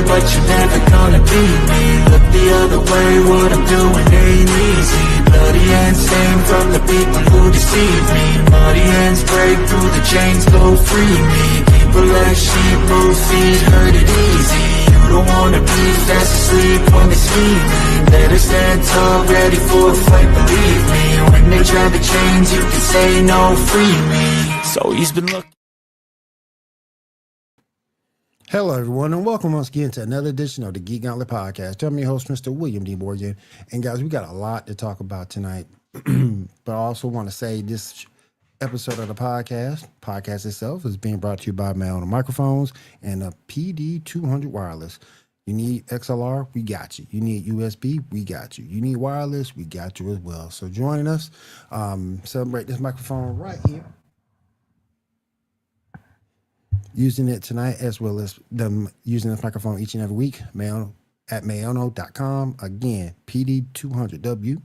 but you're never gonna beat me. Look the other way, what I'm doing ain't easy. Bloody hands stained from the people who deceive me. Muddy hands break through the chains, go free me. People like sheep, move feet, hurt it easy. You don't wanna be fast asleep when they scheming. Better stand tall, ready for a fight, believe me. When they try to change, you can say no, free me. So he's been looking. Hello, everyone, and welcome once again to another edition of the Geek Gauntlet Podcast. I'm your host, Mr. William D. Morgan. And guys, we got a lot to talk about tonight. But I also want to say this episode of the podcast itself is being brought to you by my own microphones and a PD200 wireless. You need XLR, we got you. You need USB, we got you. You need wireless, we got you as well. So join us, celebrate this microphone right here. Using it tonight, as well as them using this microphone each and every week, at mayono.com. Again, PD200W.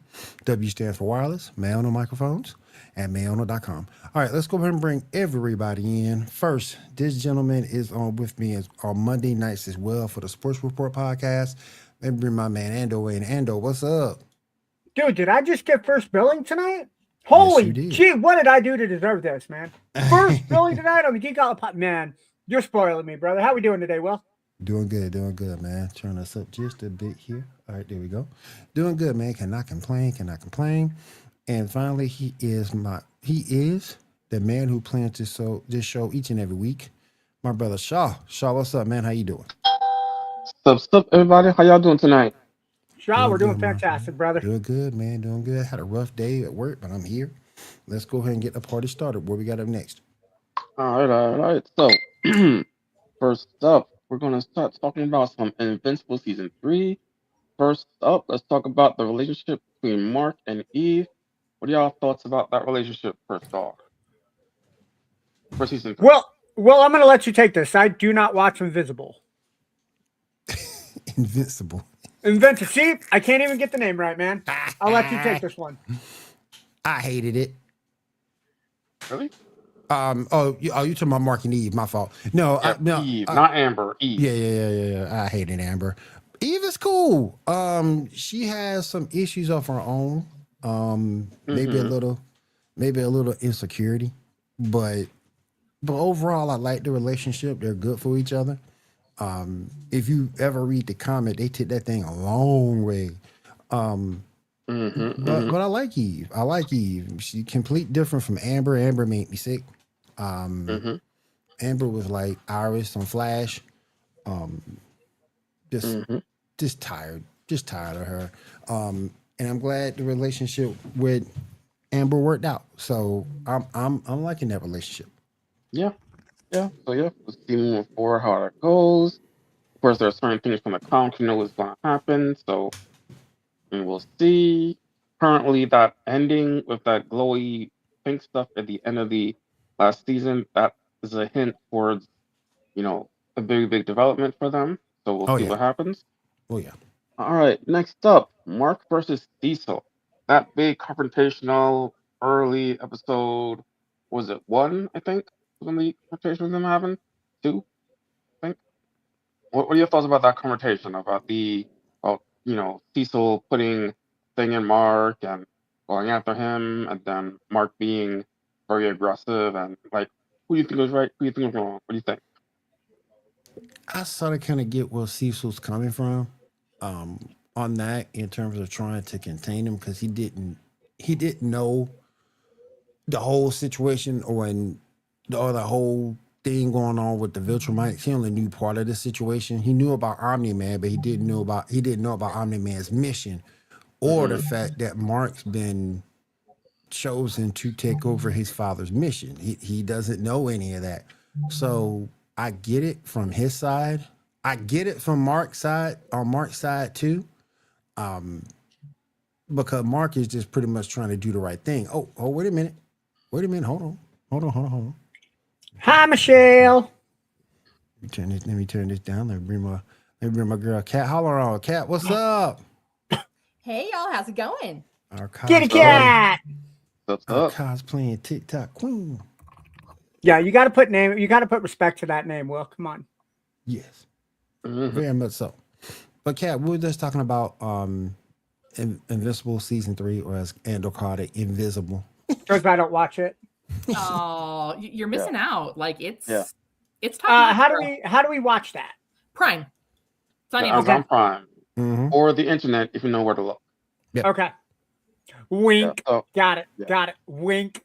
W stands for wireless, Mayono microphones, at mayono.com. All right, let's go ahead and bring everybody in. First, this gentleman is on with me on Monday nights as well for the Sports Report podcast. Let me bring my man Ando in. Ando, what's up? Dude, did I just get first billing tonight? Holy gee, what did I do to deserve this, man? First billing tonight on the Geek Gauntlet Podcast. Man, you're spoiling me, brother. How we doing today, Will? Doing good, man. Turn us up just a bit here. All right, there we go. Doing good, man. Cannot complain. And finally, he is the man who plans this show each and every week. My brother Shaw. Shaw, what's up, man? How you doing? What's up, everybody? How y'all doing tonight? Shaw, we're doing fantastic, brother. Doing good, man. Doing good. Had a rough day at work, but I'm here. Let's go ahead and get the party started. What we got up next? All right. So, first up, we're going to start talking about some Invincible Season 3. First up, let's talk about the relationship between Mark and Eve. What are y'all thoughts about that relationship, first off? For Season 3. Well, I'm going to let you take this. I do not watch Invincible. Invincible. See, I can't even get the name right, man. I'll let you take this one. I hated it. Really? You talking about Mark and Eve? My fault. No, yeah, Eve, not Amber. Eve. Yeah. I hated Amber. Eve is cool. She has some issues of her own. Maybe a little insecurity, but overall, I like the relationship. They're good for each other. If you ever read the comic, they took that thing a long way. But I like Eve. She's complete different from Amber. Amber made me sick. Amber was like Iris on Flash. Just tired of her. And I'm glad the relationship with Amber worked out. So I'm liking that relationship. Yeah. So we'll see moving forward how that goes. Of course, there are certain things from the comics you know what's going to happen. So we'll see. Currently, that ending with that glowy pink stuff at the end of the last season, that is a hint towards, a big development for them. So we'll see what happens. Oh, yeah. All right, next up, Mark versus Cecil. That big confrontational early episode, was it 1, I think, when the confrontation with them happened? 2, I think. What are your thoughts about that confrontation, about Cecil putting thing in Mark and going after him, and then Mark being very aggressive and like, who do you think was right? Who do you think was wrong? What do you think? I sort of kind of get where Cecil's coming from on that in terms of trying to contain him, because he didn't know the whole situation or the whole thing going on with the Viltrumites. He only knew part of the situation. He knew about Omni-Man, but he didn't know about Omni-Man's mission or the fact that Mark's been chosen to take over his father's mission. He doesn't know any of that. So I get it from his side. I get it from Mark's side too. Because Mark is just pretty much trying to do the right thing. Oh, wait a minute. Hold on. Hi, Michelle. Let me turn this down. Let me bring my girl Kat. Holler on, Kat. What's up? Hey, y'all. How's it going? Kitty cat. Our cosplaying TikTok queen. Yeah, you got to put respect to that name, Will. Come on. Yes. Very much so. But Kat, we were just talking about Invincible season 3, or as Andrew called it, Invisible. Because I don't watch it. Oh, you're missing out. Like it's top. How do we watch that? Prime. It's on Amazon Prime Mm-hmm. or the internet if you know where to look. Yep. Okay. Wink. Yeah. Got it. Got it. Wink.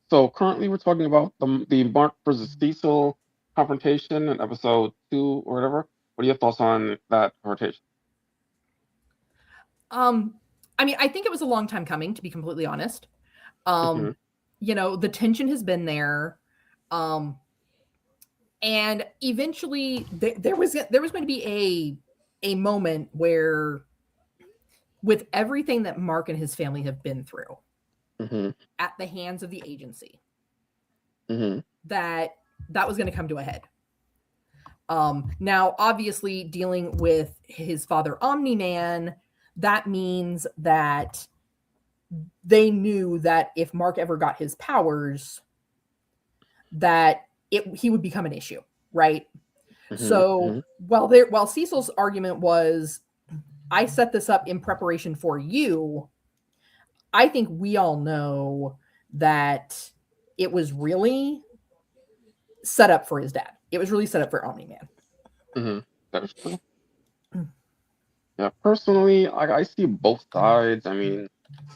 So currently we're talking about the Mark versus Cecil confrontation in episode 2 or whatever. What are your thoughts on that confrontation? I mean, I think it was a long time coming, to be completely honest. You know, the tension has been there. And eventually there was going to be a moment where, with everything that Mark and his family have been through at the hands of the agency, that was going to come to a head. Now, obviously, dealing with his father, Omni-Man, that means that they knew that if Mark ever got his powers, that he would become an issue, right? So while Cecil's argument was, I set this up in preparation for you, I think we all know that it was really set up for his dad. It was really set up for Omni-Man. That is true. Yeah, personally, I see both sides. I mean,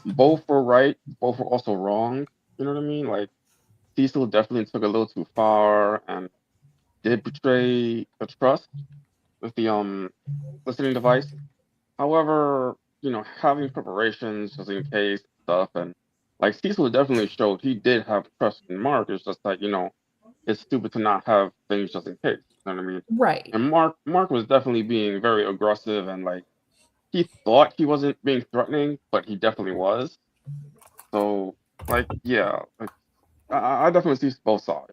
both were right, both were also wrong. You know what I mean? Like, Cecil definitely took a little too far and did betray the trust with the listening device. However, you know, having preparations just in case stuff, and like Cecil definitely showed he did have trust in Mark. It's just like, you know, it's stupid to not have things just in case. You know what I mean? Right. And Mark was definitely being very aggressive, and like he thought he wasn't being threatening, but he definitely was. So like, yeah, like, I definitely see both sides.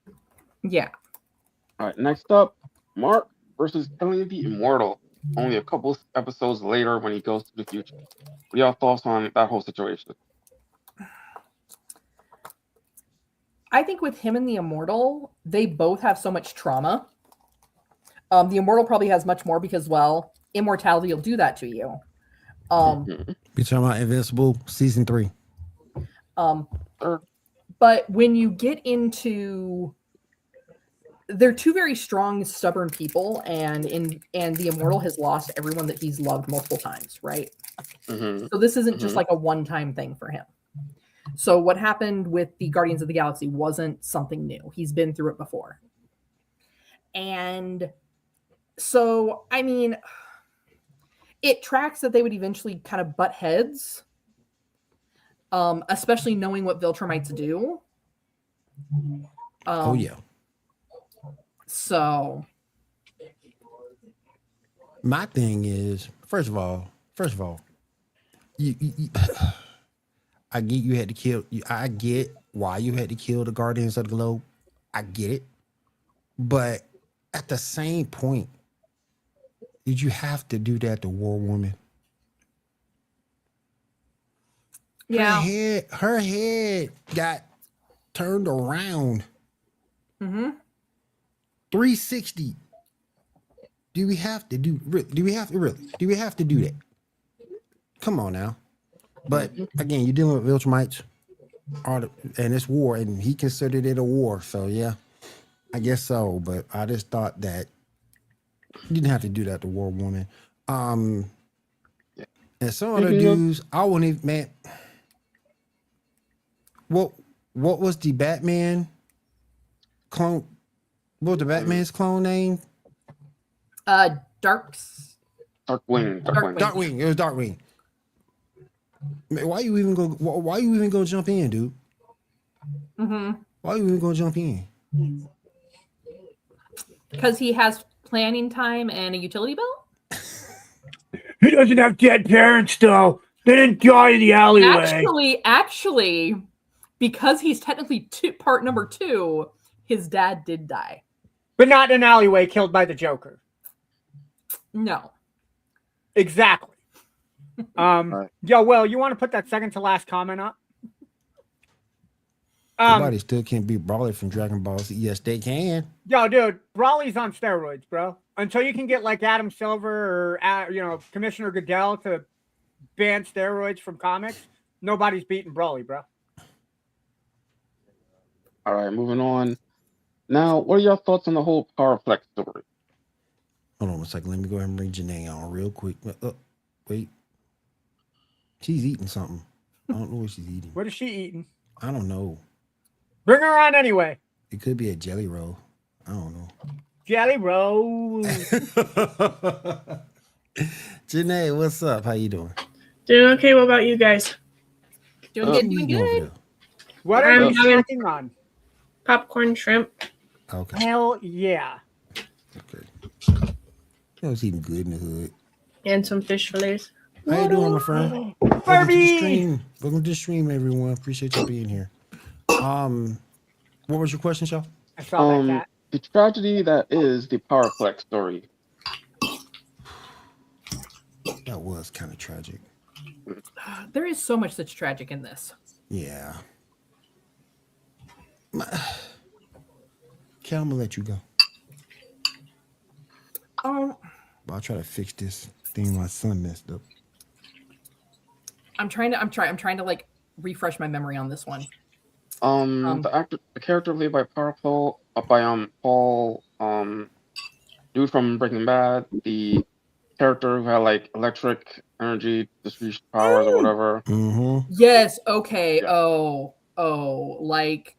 Yeah. All right, next up, Mark versus Killing the Immortal. Only a couple episodes later when he goes to the future. What are y'all thoughts on that whole situation? I think with him and the Immortal, they both have so much trauma. The Immortal probably has much more because, well, immortality will do that to you. You're talking about Invincible season 3. But when you get into, they're two very strong, stubborn people, and the Immortal has lost everyone that he's loved multiple times, right? So this isn't just like a one-time thing for him. So what happened with the Guardians of the Galaxy wasn't something new. He's been through it before. And so, I mean, it tracks that they would eventually kind of butt heads, especially knowing what Viltrumites do. Oh, yeah. So my thing is, first of all, you I get you had to kill. I get why you had to kill the Guardians of the Globe. I get it, but at the same point, did you have to do that to War Woman? yeah, Her head got turned around. 360. Do we have to do that? Come on now. But again, you're dealing with Viltrumites, and it's war, and he considered it a war. So yeah, I guess so. But I just thought that you didn't have to do that to War Woman. And some other dudes, I wouldn't even, man. What was the Batman clone? What was the Batman's clone name? Darkwing. Darkwing. It was Darkwing. Man, why you even go jump in, dude? Why you even go jump in? because he has planning time and a utility bill. He doesn't have dead parents, though. They didn't die in the alleyway. Actually, because he's technically part number 2, his dad did die. But not in an alleyway killed by the Joker. No. Exactly. Right. Yo, Will, you want to put that second to last comment up? Nobody still can't beat Brawley from Dragon Ball Z. Yes, they can. Yo, dude, Brawley's on steroids, bro. Until you can get like Adam Silver or Commissioner Goodell to ban steroids from comics, nobody's beating Brawley, bro. All right, moving on. Now, what are your thoughts on the whole Powerflex story? Hold on a second. Let me go ahead and bring Janae on real quick. Wait. She's eating something. I don't know what she's eating. What is she eating? I don't know. Bring her on anyway. It could be a jelly roll. I don't know. Jelly roll. Janae, what's up? How you doing? Doing okay. What about you guys? Doing good, doing good. What are you snacking on? Popcorn shrimp. Okay. Hell yeah. Okay. I was eating good in the hood. And some fish fillets. How you doing, my friend? Barbie. Welcome to the stream, everyone. Appreciate you being here. What was your question, Shaw? I saw that cat. The tragedy that is the Powerflex story. That was kind of tragic. There is so much that's tragic in this. Yeah. Cal, I'm gonna let you go. But I'll try to fix this thing my son messed up. I'm trying to like refresh my memory on this one. The character played by Paul, dude from Breaking Bad, the character who had like electric energy distribution powers or whatever. Mm-hmm. Yes. Okay. Yeah. Like.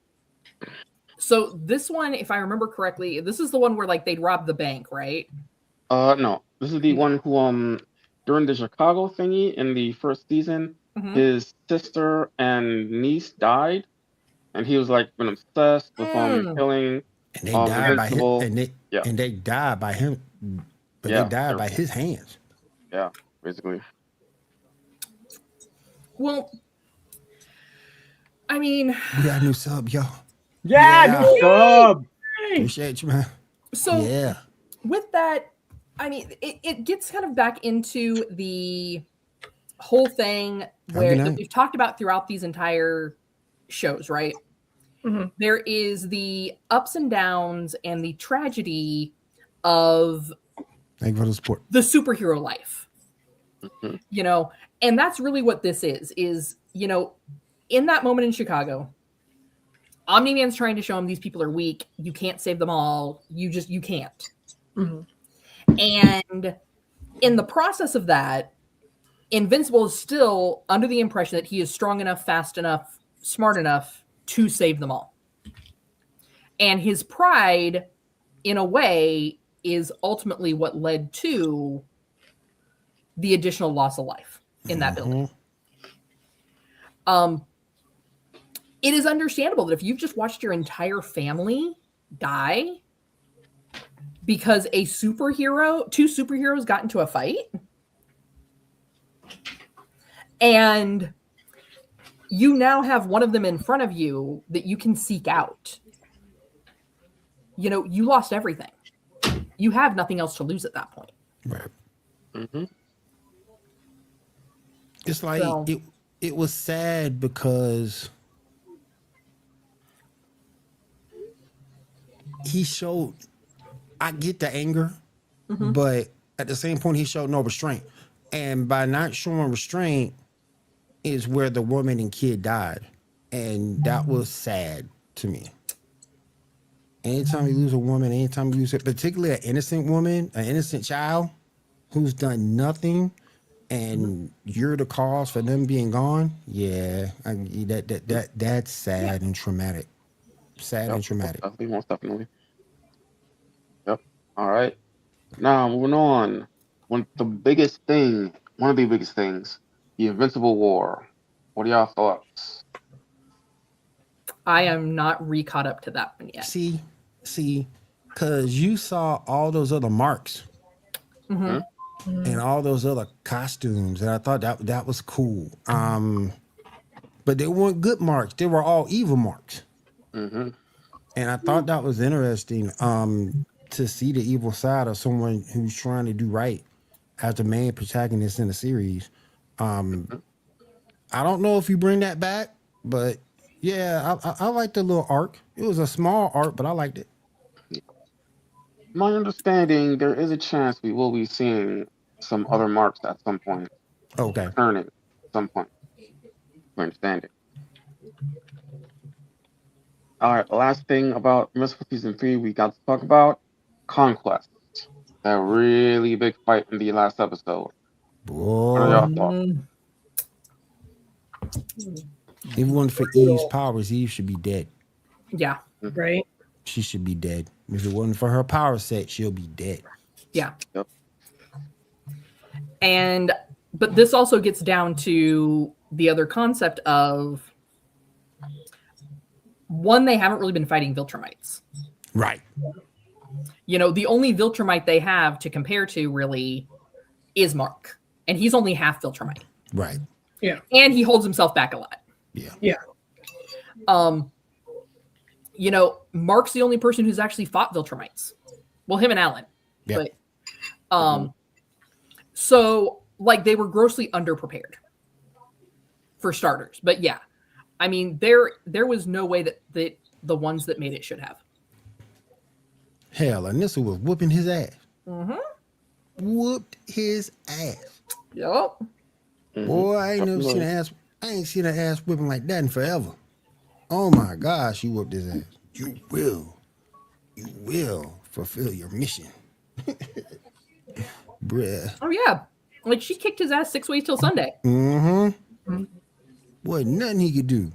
So this one, if I remember correctly, this is the one where like they'd rob the bank, right? No, this is the one who during the Chicago thingy in the first season, his sister and niece died, and he was like been obsessed with killing. And they died by him. Invincible. And they died by him, but they died by his hands. Yeah, basically. Well, I mean, we got a new sub, yo. Yeah, new sub. Appreciate you, man. So yeah, with that, I mean, it gets kind of back into the whole thing where that we've talked about throughout these entire shows, right? Mm-hmm. There is the ups and downs and the tragedy of thank you for the support. The superhero life. Mm-hmm. And that's really what this is, in that moment in Chicago, Omni-Man's trying to show him these people are weak. You can't save them all. You can't. Mm-hmm. And in the process of that, Invincible is still under the impression that he is strong enough, fast enough, smart enough to save them all. And his pride, in a way, is ultimately what led to the additional loss of life in that building. It is understandable that if you've just watched your entire family die because two superheroes got into a fight, and you now have one of them in front of you that you can seek out. You lost everything. You have nothing else to lose at that point. Right. Mm-hmm. It's like it was sad because he showed, I get the anger, but at the same point, he showed no restraint. And by not showing restraint is where the woman and kid died. And that was sad to me. Anytime you lose a woman, anytime you lose particularly an innocent woman, an innocent child who's done nothing, and you're the cause for them being gone, that's sad and traumatic. And traumatic. Most definitely. Yep. All right. Now moving on. One of the biggest things, the Invincible War. What are y'all thoughts? I am not re-caught up to that one yet. See, because you saw all those other marks and all those other costumes, and I thought that was cool. But they weren't good marks; they were all evil marks. Mm-hmm. And I thought that was interesting to see the evil side of someone who's trying to do right as the main protagonist in the series. I don't know if you bring that back, but Yeah, I liked the little arc. It was a small arc, but I liked it. My understanding, there is a chance we will be seeing some other marks at some point, Okay. returning at some point. My understanding. All right, the last thing about Invincible Season 3 we got to talk about, Conquest. That really big fight in the last episode. What are y'all thoughts? If it wasn't for Eve's powers, Eve should be dead. Yeah. Right. She should be dead. If it wasn't for her power set, she'll be dead. Yeah. Yep. But this also gets down to the other concept of one, they haven't really been fighting Viltrumites. Right. You know, the only Viltrumite they have to compare to really is Mark. And he's only half Viltrumite. Right. Yeah. And he holds himself back a lot. Yeah. Yeah. You know, Mark's the only person who's actually fought Viltrumites. Well, him and Alan. Yep. But so like they were grossly underprepared for starters. But yeah. I mean, there was no way that the ones that made it should have. Hell, Anissa was whooping his ass. Mm-hmm. Whooped his ass. Yep. Boy, I ain't never seen an ass. I ain't seen an ass whipping like that in forever. Oh my gosh, you whooped his ass. You will fulfill your mission. Bruh. Oh yeah. Like she kicked his ass 6 ways till Sunday. Mm-hmm. Boy, nothing he could do.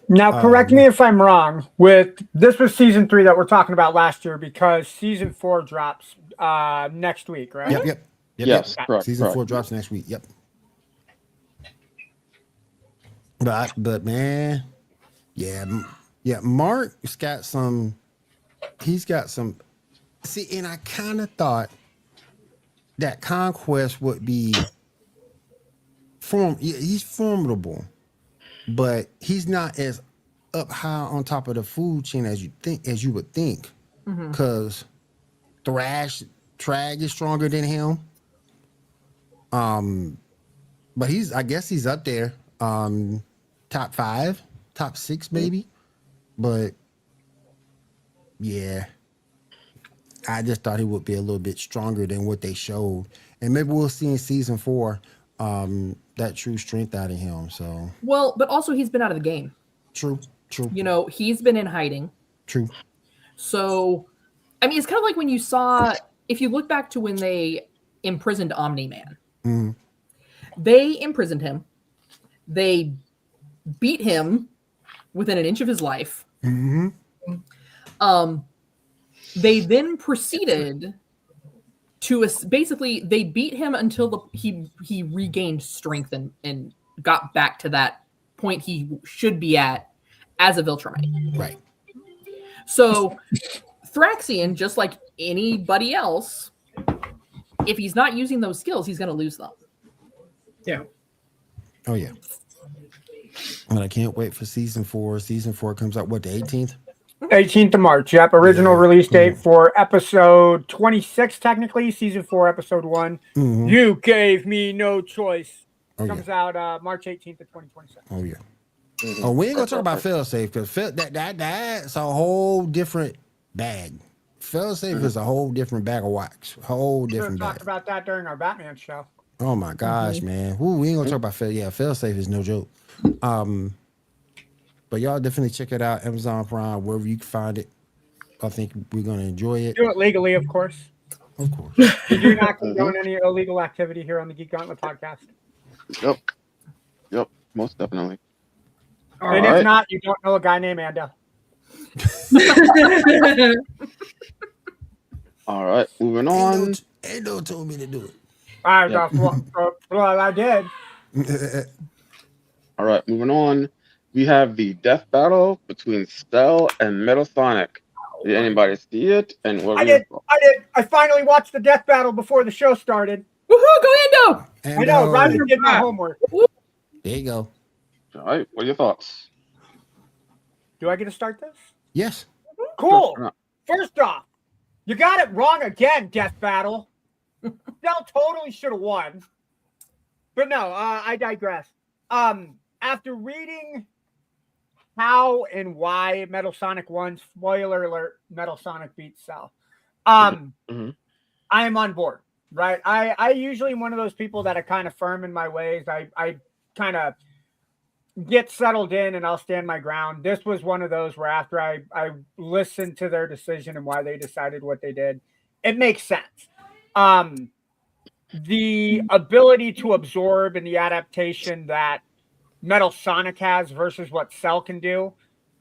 Now, correct me if I'm wrong. This was season 3 that we're talking about last year because season 4 drops next week, right? Yep. Yes, correct. Season 4 drops next week. Yep. But man, yeah. Mark's got some. He's got some. See, and I kind of thought that Conquest would be he's formidable, but he's not as up high on top of the food chain as you would think, because Trag is stronger than him. But I guess he's up there, top 5, top 6 maybe, but yeah. I just thought he would be a little bit stronger than what they showed. And maybe we'll see in season 4 that true strength out of him. So Well, but also he's been out of the game. True. You know, he's been in hiding. True. So, I mean, it's kind of like when you saw, if you look back to when they imprisoned Omni-Man. They imprisoned him. They beat him within an inch of his life. They then proceeded to basically they beat him until he regained strength and got back to that point he should be at as a Viltrumite. Right. So Thraxian, just like anybody else, if he's not using those skills, he's going to lose them. Yeah. Oh yeah. And I can't wait for season 4. Season 4 comes out what, the 18th? 18th of March. Yep. Original release date for episode 26, technically. Season 4, episode 1. You gave me no choice. Comes out March 18th of 2027. Oh yeah. Oh, we ain't gonna talk about failsafe because that's a whole different bag. Failsafe is a whole different bag of wax. Whole different bag. Talked about that during our Batman show. Oh my gosh, man. Ooh, we ain't gonna talk about failsafe is no joke. But y'all definitely check it out, Amazon Prime, wherever you can find it. I think we're gonna enjoy it. Do it legally, of course. Of course. We do not condone any illegal activity here on the Geek Gauntlet podcast. Yep. Most definitely. And if not, you don't know a guy named Anda. All right, moving on. Ando told me to do it. Well, I did. All right, moving on. We have the death battle between Spell and Metal Sonic. Did anybody see it? And what I did. I finally watched the death battle before the show started. Woohoo! Go Ando! I know. Roger did my homework. There you go. All right, what are your thoughts? Do I get to start this? Yes. Cool. First off, you got it wrong again, death battle. Spell totally should have won. But no, I digress. After reading how and why Metal Sonic won, spoiler alert, Metal Sonic beats Cell. I am on board, right? I usually am one of those people that are kind of firm in my ways. I kind of get settled in and I'll stand my ground. This was one of those where after I listened to their decision and why they decided what they did, it makes sense. The ability to absorb and the adaptation that Metal Sonic has versus what Cell can do,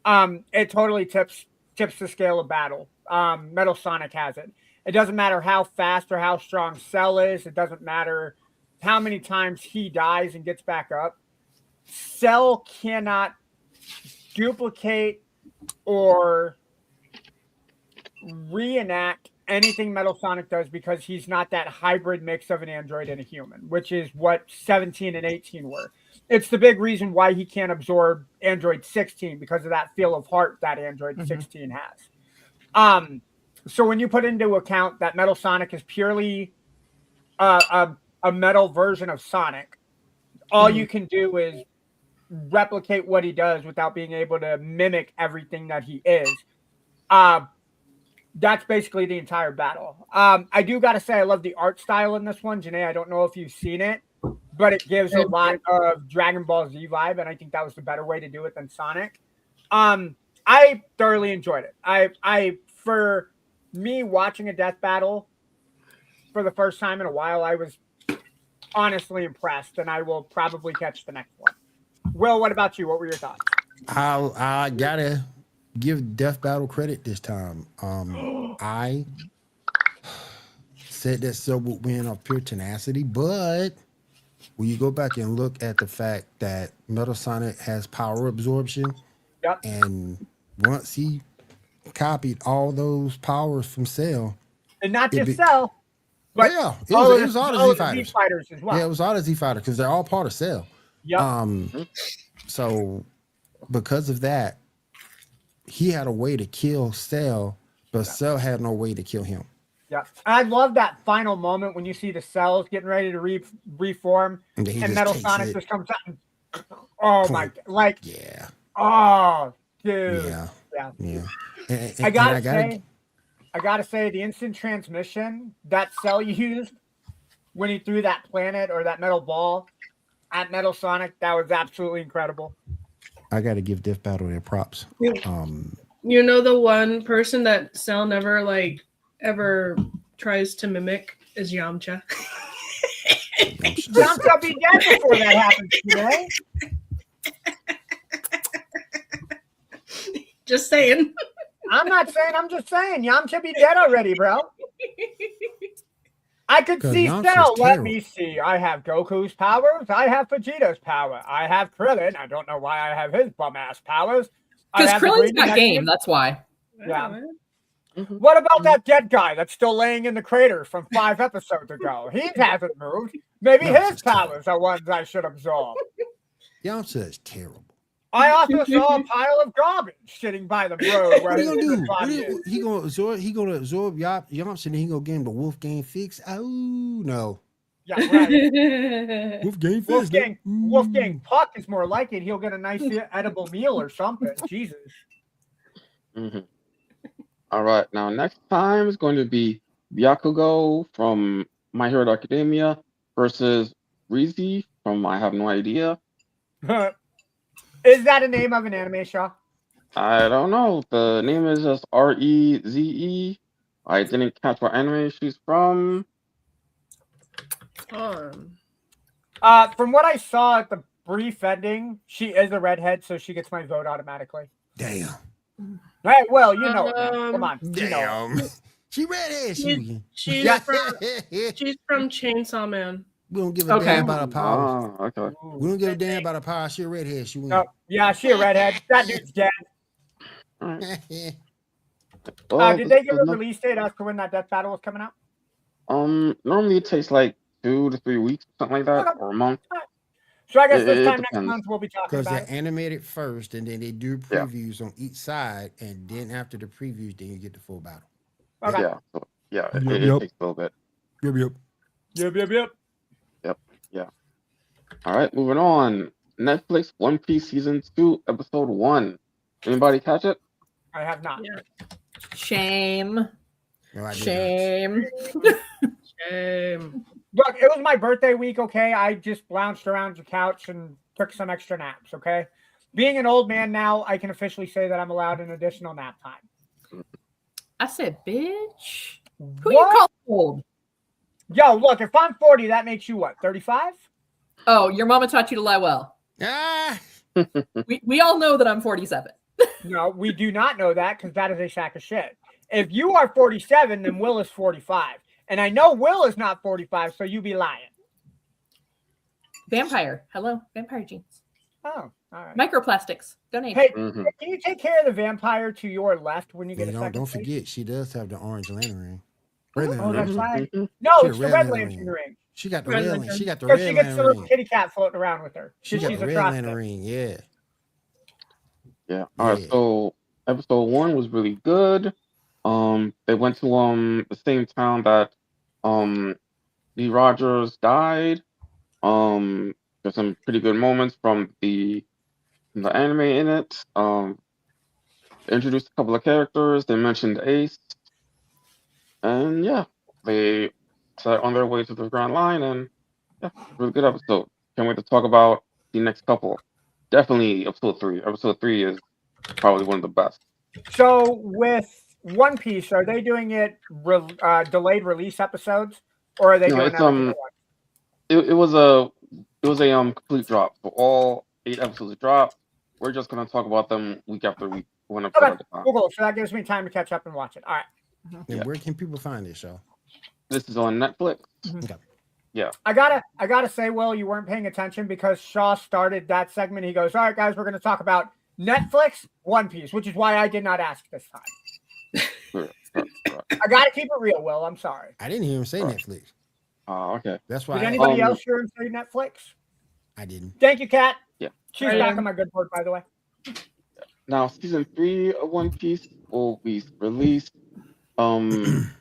it totally tips the scale of battle. Metal Sonic has it. It doesn't matter how fast or how strong Cell is. It doesn't matter how many times he dies and gets back up. Cell cannot duplicate or reenact anything Metal Sonic does because he's not that hybrid mix of an android and a human, which is what 17 and 18 were. It's the big reason why he can't absorb Android 16 because of that feel of heart that Android 16 has. So when you put into account that Metal Sonic is purely a metal version of Sonic, all you can do is replicate what he does without being able to mimic everything that he is. That's basically the entire battle. I do got to say, I love the art style in this one. Janae, I don't know if you've seen it, but it gives a lot of Dragon Ball Z vibe, and I think that was the better way to do it than Sonic. I thoroughly enjoyed it. I for me, watching a death battle for the first time in a while, I was honestly impressed, and I will probably catch the next one. Will, what about you? What were your thoughts? I gotta give Death Battle credit this time. I said that Cell would win off pure tenacity, but when you go back and look at the fact that Metal Sonic has power absorption, and once he copied all those powers from Cell, and not just Cell, but it was all the Z fighters as well. Yeah, it was all the Z fighters because they're all part of Cell. So because of that, he had a way to kill Cell, but Cell had no way to kill him. Yeah, I love that final moment when you see the cells getting ready to reform, and Metal Sonic just comes out. And, oh my! Like, oh, dude, yeah. And I gotta say, the instant transmission that Cell used when he threw that planet or that metal ball at Metal Sonic, that was absolutely incredible. I gotta give Death Battle their props. You know, the one person that Cell never ever tries to mimic is Yamcha. Yamcha be dead before that happens today. Just saying. I'm not saying, I'm just saying. Yamcha be dead already, bro. I could see Cell. Let me see. I have Goku's powers. I have Vegeta's power. I have Krillin. I don't know why I have his bum-ass powers. Because Krillin's got game. That's why. Yeah. What about that dead guy that's still laying in the crater from 5 episodes ago? He hasn't moved. Maybe his powers are ones I should absorb. Yamcha is terrible. I also saw a pile of garbage sitting by the road. What are you gonna do? He gonna absorb Yamcha and he gonna give him the Wolfgang fix. Oh no. Yeah, right. Wolfgang Wolfgang Puck is more like it. He'll get a nice edible meal or something. Jesus. All right, now next time is going to be Byakugo from My Hero Academia versus Rizy from I Have No Idea. Is that a name of an anime show? I don't know. The name is just Reze. I didn't catch what anime she's from. From what I saw at the brief ending, she is a redhead, so she gets my vote automatically. Damn. Right, well, you know it. Come on. Damn. You know she redhead. She's from Chainsaw Man. We don't give a damn about her power. Okay. We don't give a damn about her power. She a redhead. She wins. Yeah, she a redhead. That dude's dead. Did they give a release date as to when that death battle was coming out? Normally it takes 2 to 3 weeks, something like that, or a month. So I guess this time next month we'll be talking about it. Because they're animated first, and then they do previews on each side, and then after the previews, then you get the full battle. Okay. It takes a little bit. Yep. All right, moving on. Netflix One Piece Season 2, Episode 1. Anybody catch it? I have not. Yeah. Shame. No, I did not. Shame. Shame. Look, it was my birthday week, okay? I just lounged around the couch and took some extra naps, okay? Being an old man now, I can officially say that I'm allowed an additional nap time. I said, bitch. Who you call old? Yo, look, if I'm 40, that makes you what, 35? Oh, your mama taught you to lie well. Ah! We all know that I'm 47. No, we do not know that because that is a sack of shit. If you are 47, then Will is 45. And I know Will is not 45, so you be lying. Vampire. Hello. Vampire genes. Oh, all right. Microplastics. Donate. Hey, can you take care of the vampire to your left when you get a second? Don't place? forget, she does have the orange lantern ring. Red Oh, lantern that's ring. right. She No, the it's the red red lantern lantern ring. ring. She got the Red red lantern. lantern. She got the Because red she gets the lantern little ring. kitty cat floating around with her. She got She's the a red trusted. lantern ring. Yeah. Yeah. All right. So episode 1 was really good. They went to the same town that Lee Rogers died. There's some pretty good moments from the anime in it. They introduced a couple of characters. They mentioned Ace, and yeah, they set on their way to the Grand Line, and yeah, really good episode. Can't wait to talk about the next couple. Definitely episode 3. Episode 3 is probably one of the best. So with One Piece, are they doing it delayed release episodes, or are they doing everything at once? It was a complete drop. So all 8 episodes dropped. We're just gonna talk about them week after week, one episode at a time. Google, so that gives me time to catch up and watch it. All right. And where can people find this show? This is on Netflix. Okay. Yeah. I gotta say, Will, you weren't paying attention because Shaw started that segment. He goes, "All right, guys, we're gonna talk about Netflix, One Piece," which is why I did not ask this time. I gotta keep it real, Will. I'm sorry. I didn't hear him say Netflix. Oh, okay. That's why. Did anybody else hear him say Netflix? I didn't. Thank you, Kat. Yeah. She's back on my good board, by the way. Now, season 3 of One Piece will be released. The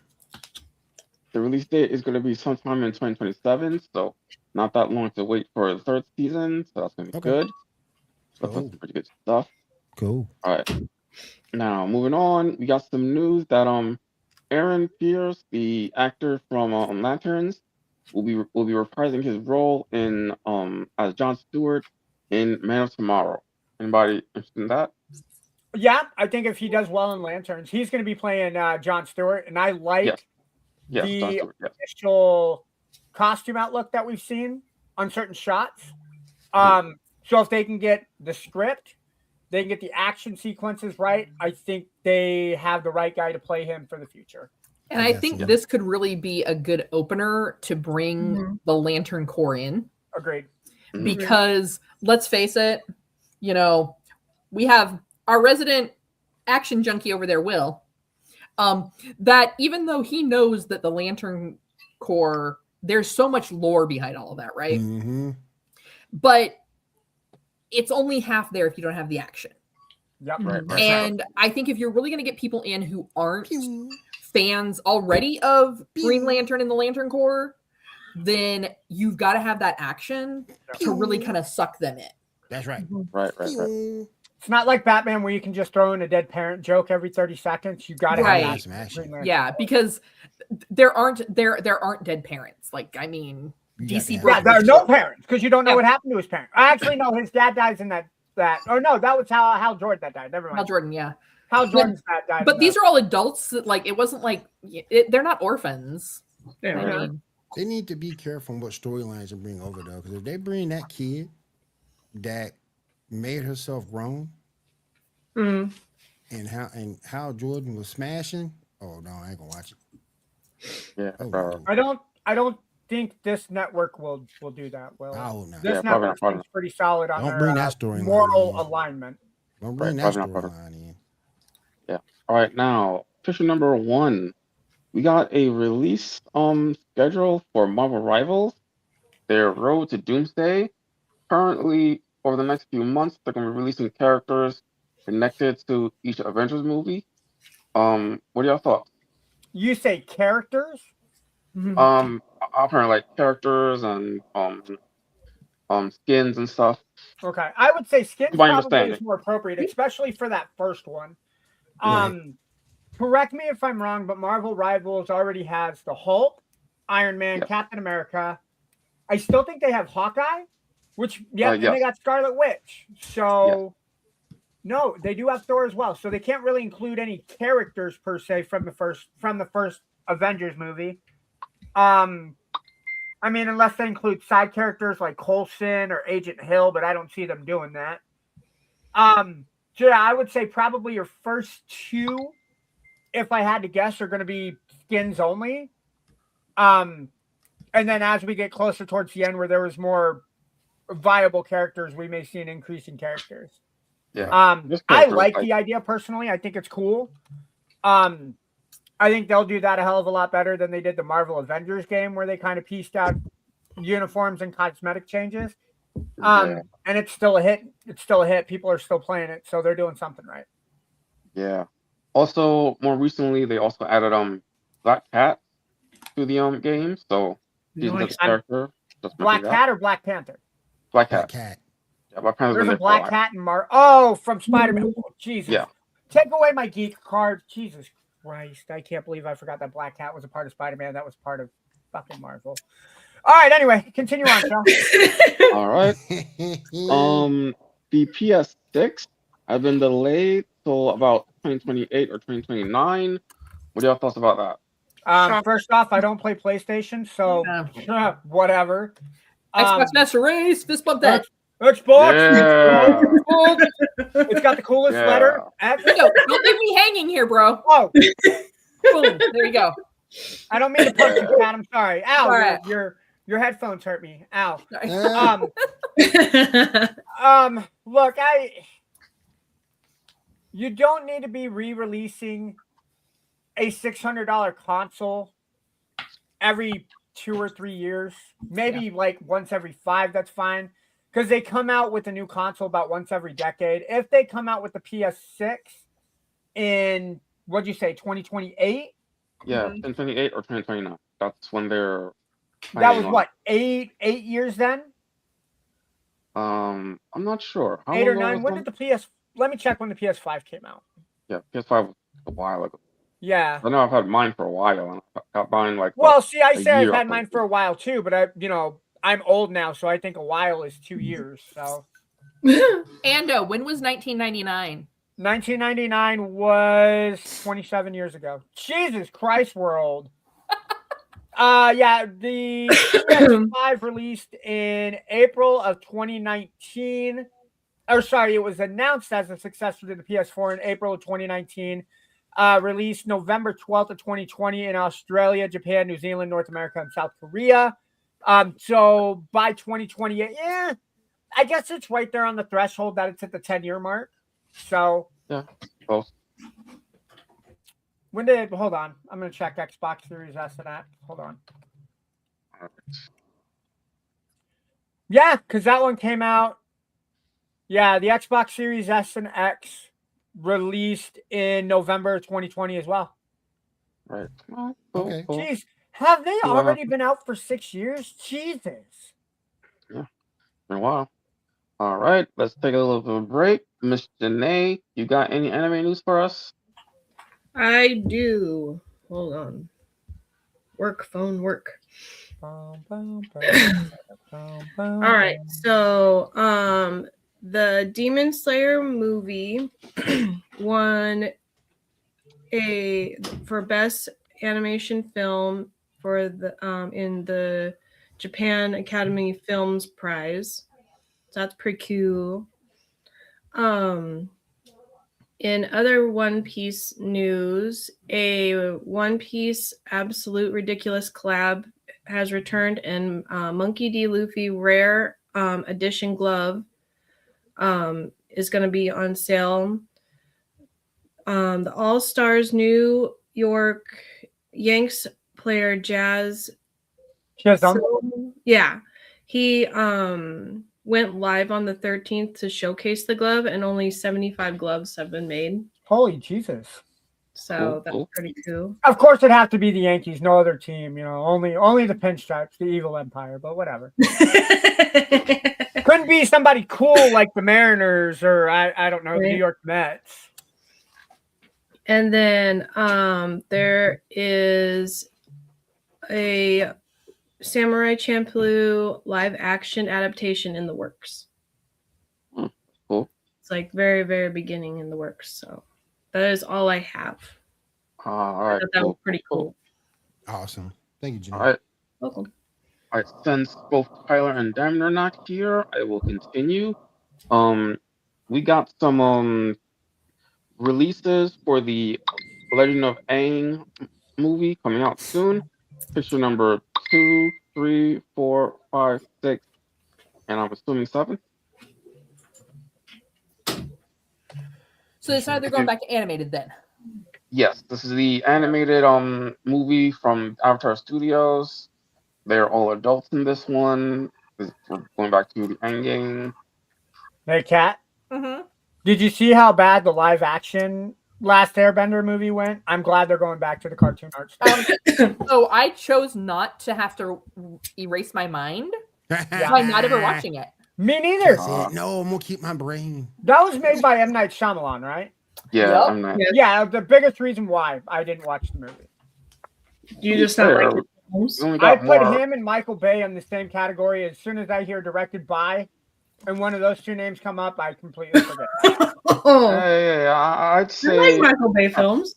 release date is going to be sometime in 2027, so not that long to wait for the 3rd season. So that's going to be good. So that's some pretty good stuff. Cool. All right. Now, moving on, we got some news that Aaron Pierce, the actor from Lanterns, will be reprising his role in as Jon Stewart in Man of Tomorrow. Anybody interested in that? Yeah, I think if he does well in Lanterns, he's going to be playing Jon Stewart, and I like the initial costume outlook that we've seen on certain shots. So if they can get the script, they can get the action sequences right, I think they have the right guy to play him for the future. And I think this could really be a good opener to bring the Lantern Corps in. Agreed. Because let's face it, you know, we have our resident action junkie over there, Will, that even though he knows that the Lantern Corps, there's so much lore behind all of that, right? Mm-hmm. But it's only half there if you don't have the action. Yep. Right. And I think if you're really going to get people in who aren't fans already of Green Lantern and the Lantern Corps, then you've got to have that action to really kind of suck them in. That's right. Right. It's not like Batman where you can just throw in a dead parent joke every 30 seconds. You got to have that. Yeah, because there aren't dead parents. Like, I mean, DC. Yeah, there are no parents because you don't know what happened to his parents. I actually know his dad dies in that. Oh no, that was Hal Jordan that died. Never mind. Hal Jordan, yeah. Hal Jordan's dad died. But these are all adults. That, like, it wasn't like they're not orphans. Yeah. I mean, they need to be careful on what storylines they bring over though, because if they bring that kid that made herself grown, and Hal Jordan was smashing, oh no, I ain't gonna watch it. Yeah. Oh, I don't think this network will do that. Well, I hope not. This network is pretty solid on Don't bring that story moral alignment. Don't bring that storyline in. Yeah. All right. Now, official number 1. We got a release schedule for Marvel Rivals, their Road to Doomsday. Currently, over the next few months, they're going to be releasing characters connected to each Avengers movie. What are y'all thoughts? You say characters? Apparently like characters and skins and stuff. Okay, I would say skins My probably understanding. is more appropriate, especially for that first one. Right. Correct me if I'm wrong, but Marvel Rivals already has the Hulk, Iron Man, Yes. Captain America. I still think they have Hawkeye, which and they Yes. got Scarlet Witch. So no, they do have Thor as well. So they can't really include any characters per se from the first Avengers movie. I mean, unless they include side characters like Coulson or Agent Hill, but I don't see them doing that. So yeah, I would say probably your first two, if I had to guess, are going to be skins only. And then as we get closer towards the end, where there was more viable characters, we may see an increase in characters. Yeah. I like the idea personally. I think it's cool. I think they'll do that a hell of a lot better than they did the Marvel Avengers game, where they kind of pieced out uniforms and cosmetic changes. And it's still a hit. It's still a hit. People are still playing it, so they're doing something right. Yeah. Also, more recently, they also added Black Cat to the game, so he's Nice. a character. Black Cat or Black Panther? Black Black Cat. Cat. Yeah, Black Panther's There's been a there for a Black while. Cat and from Spider-Man. Oh, Jesus. Yeah. Take away my geek card. Jesus Christ. I can't believe I forgot that Black Cat was a part of Spider-Man. That was part of fucking Marvel. All right, anyway, continue on, Phil. All right. The PS6 has been delayed till about 2028 or 2029. What are your thoughts about that? First off, I don't play PlayStation, so whatever. Xbox Master Race, fist bump that. Xbox. Yeah. It's got the coolest Yeah. letter. Don't leave me hanging here, bro. Oh, Boom. There you go. I don't mean to punch you, Pat. I'm sorry. Ow, All right. your headphones hurt me. Ow. Uh, Look, you don't need to be re-releasing a $600 console every 2 or 3 years. Maybe like once every 5, that's fine. Because they come out with a new console about once every decade. If they come out with the PS6 in, what'd you say, 2028? Yeah, 2028 or 2029. That's when they're. That was what, 8 years then? I'm not sure. How 8 or long 9. was When one? did the let me check when the PS5 came out. Yeah, PS5 was a while ago. Yeah. I know I've had mine for a while, and I got mine like. Well, see, I a say I've year had or mine something. for a while too, but I'm old now, so I think a while is 2 years. So Ando, when was 1999? 1999 was 27 years ago. Jesus Christ, we're old. Yeah, the PS5 released in April of 2019. Or sorry, it was announced as a successor to the PS4 in April of 2019. Released November 12th of 2020 in Australia, Japan, New Zealand, North America, and South Korea. So by 2028, I guess it's right there on the threshold that it's at the 10-year mark. So Yeah, close. hold on, I'm gonna check Xbox Series S and X. Hold on. Yeah, because that one came out. Yeah, the Xbox Series S and X released in November 2020 as well. Right. Okay. Cool. Jeez, have they Wow. already been out for 6 years? Jesus. Been a while. All right, let's take a little bit of a break. Miss Janae, you got any anime news for us? I do. Hold on. Phone work. All All right. So, the Demon Slayer movie won for best animation film for the in the Japan Academy Films Prize. So that's pretty cool. In other One Piece news, a One Piece Absolute Ridiculous collab has returned, and Monkey D. Luffy Rare Edition glove is going to be on sale. The All Stars New York Yanks player Jazz. Yeah, he went live on the 13th to showcase the glove, and only 75 gloves have been made. Holy Jesus. So that's pretty cool. Of course, it'd have to be the Yankees, no other team. Only the Pinstripes, the evil empire. But whatever. Couldn't be somebody cool like the Mariners or I don't know, the New York Mets. And then there is a Samurai Champloo live action adaptation in the works. Cool. It's like very, very beginning in the works. So that is all I have. All right. That was pretty cool. Awesome. Thank you, Jimmy. All right. Welcome. All right. Since both Tyler and Diamond are not here, I will continue. We got some releases for the Legend of Aang movie coming out soon. Picture number 2, 3, 4, 5, 6, and I'm assuming 7. So they decided they're going back to animated then. Yes, this is the animated movie from Avatar Studios. They're all adults in this one. We're going back to the Endgame. Hey, Kat. Mm-hmm. Did you see how bad the live action Last Airbender movie went? I'm glad they're going back to the cartoon art style. So I chose not to have to erase my mind Yeah. by not ever watching it. Me neither. No, I'm gonna keep my brain. That was made by M. Night Shyamalan, right? Yeah, Yep. I'm not. Yeah, the biggest reason why I didn't watch the movie. You just not like the films? We only I got put more. him and Michael Bay in the same category. As soon as I hear directed by, and one of those two names come up, I completely forget. Oh, Hey, I'd I say like Michael Bay films.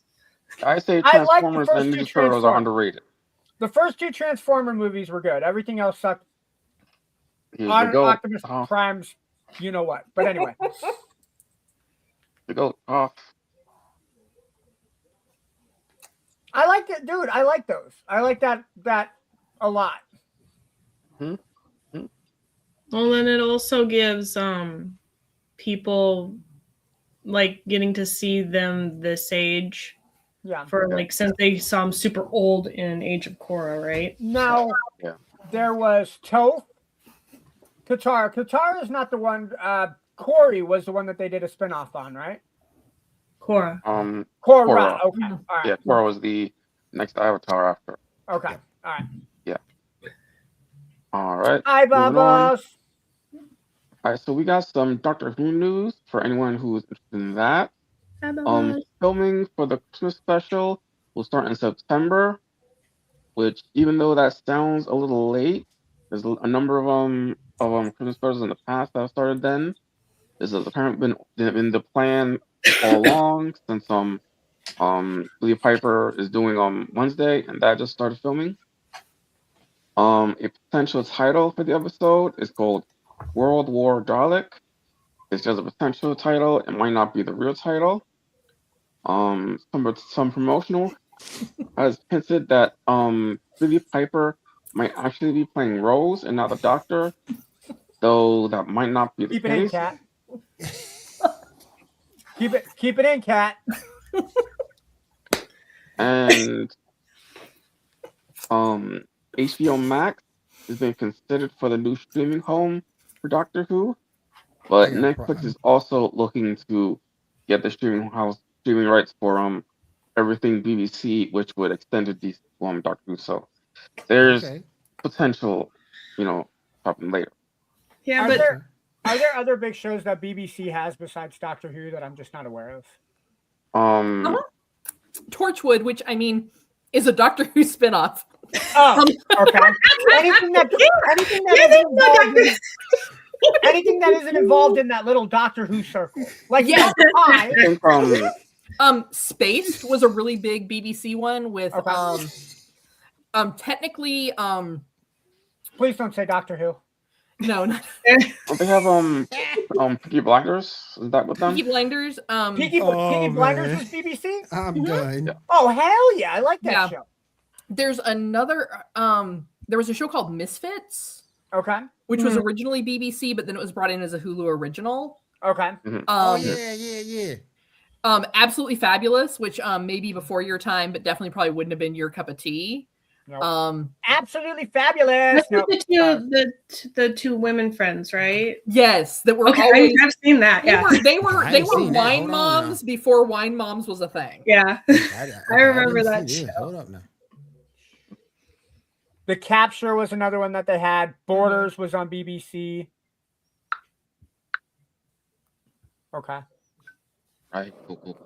I like the Transformers first and two Ninja Turtles are Transformers. underrated. The first two Transformer movies were good. Everything else sucked. Here we go. Optimus Prime's, you know what? But anyway, To go off. I like it, dude. I like those. I like that a lot. Well, then it also gives people like getting to see them this age Yeah. for like since they saw them super old in Age of Korra, right? Now, Yeah. there was Toph, Katara. Katara is not the one. Corey was the one that they did a spinoff on, right? Korra. Korra. Korra. Okay. All right. Yeah, Korra was the next Avatar after. Okay. All right. All right. Hi, moving on. Babas. All right, so we got some Doctor Who news for anyone who's interested in that. Filming for the Christmas special will start in September, which even though that sounds a little late, there's a number of Christmas specials in the past that have started then. This has apparently been the plan all along since Billy Piper is doing Wednesday, and that just started filming. A potential title for the episode is called World War Dalek. It's just a potential title. It might not be the real title. Some promotional has hinted that Billy Piper might actually be playing Rose and not the Doctor, though that might not be the Keep it in, case. Cat. Keep it in, Cat. And HBO Max has been considered for the new streaming home for Doctor Who, but Netflix is also looking to get the streaming rights for everything BBC, which would extend to these Doctor Who. So there's potential, happening later. Yeah, Are there other big shows that BBC has besides Doctor Who that I'm just not aware of? Torchwood, which I mean is a Doctor Who spinoff. Oh, okay. Anything that isn't involved in that little Doctor Who circle, like Yeah. I think, Spaced was a really big BBC one with technically Please don't say Doctor Who. no, not don't they have Peaky Blinders? Is that with them? Peaky Blinders. Peaky Blinders man. was BBC. I'm done. Yeah. Oh hell yeah, I like that show. There's another there was a show called Misfits, Okay. which was originally BBC, but then it was brought in as a Hulu original. Okay. Oh yeah. Absolutely Fabulous, which may be before your time, but definitely probably wouldn't have been your cup of tea. No. Absolutely fabulous. That's the two women friends, right? Yes, that were Okay, always. I've seen that. They Yeah, were seen that. wine Hold on moms now. before wine moms was a thing. yeah. I remember didn't that see this. show. Hold up now. The Capture was another one that they had. Borders was on BBC. Okay. Right. Cool.